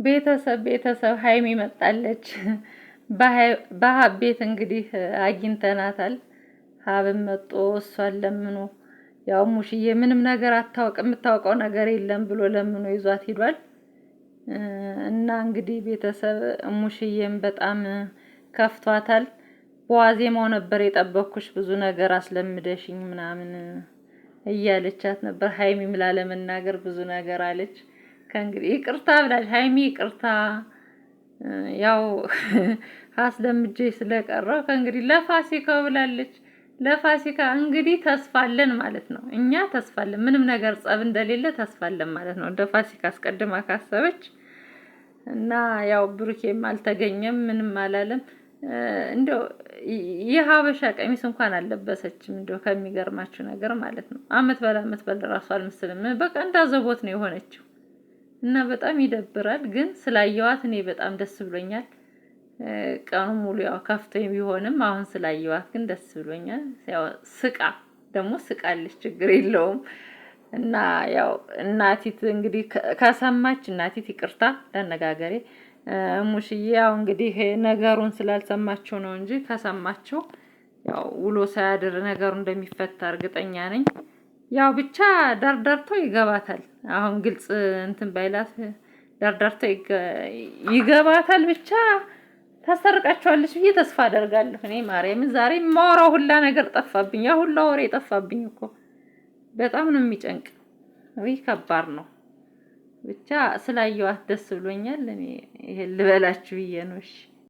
ቤተሰብ ሀይሚ መጣለች። በሀብ ቤት እንግዲህ አግኝተናታል። ሀብም መጦ እሷን ለምኖ ያው ሙሽዬ ምንም ነገር አታውቅም የምታውቀው ነገር የለም ብሎ ለምኖ ይዟት ሄዷል። እና እንግዲህ ቤተሰብ ሙሽዬም በጣም ከፍቷታል። በዋዜማው ነበር የጠበኩሽ ብዙ ነገር አስለምደሽኝ ምናምን እያለቻት ነበር። ሀይሚም ላለመናገር ብዙ ነገር አለች። ከእንግዲህ ይቅርታ ብላለች ሀይሚ ይቅርታ ያው አስለምጄ ስለቀረው ከእንግዲህ ለፋሲካው ብላለች። ለፋሲካ እንግዲህ ተስፋለን ማለት ነው። እኛ ተስፋለን ምንም ነገር ጸብ እንደሌለ ተስፋለን ማለት ነው። እንደ ፋሲካ አስቀድማ ካሰበች እና ያው ብሩኬም አልተገኘም ምንም አላለም። እንደው የሀበሻ ቀሚስ እንኳን አልለበሰችም። እንደው ከሚገርማችሁ ነገር ማለት ነው አመት በል ራሱ አልመስልም። በቃ እንዳዘቦት ነው የሆነችው። እና በጣም ይደብራል። ግን ስላየዋት እኔ በጣም ደስ ብሎኛል። ቀኑ ሙሉ ያው ከፍቶኝ ቢሆንም አሁን ስላየዋት ግን ደስ ብሎኛል። ያው ደግሞ ስቃለች ችግር የለውም። እና ያው እናቲት እንግዲህ ከሰማች እናቲት ይቅርታ ለአነጋገሬ ሙሽዬ ያው እንግዲህ ነገሩን ስላልሰማችሁ ነው እንጂ ከሰማችሁ ያው ውሎ ሳያድር ነገሩ እንደሚፈታ እርግጠኛ ነኝ። ያው ብቻ ዳርዳርቶ ይገባታል። አሁን ግልጽ እንትን ባይላት ዳርዳርቶ ይገባታል። ብቻ ታስታርቃቸዋለች ብዬ ተስፋ አደርጋለሁ። እኔ ማርያምን ዛሬ ማወራው ሁላ ነገር ጠፋብኝ። ያ ሁላ ወሬ ጠፋብኝ እኮ በጣም ነው የሚጨንቅ። ወይ ከባድ ነው። ብቻ ስላየዋት ደስ ብሎኛል። እኔ ይሄን ልበላችሁ ብዬ ነው። እሺ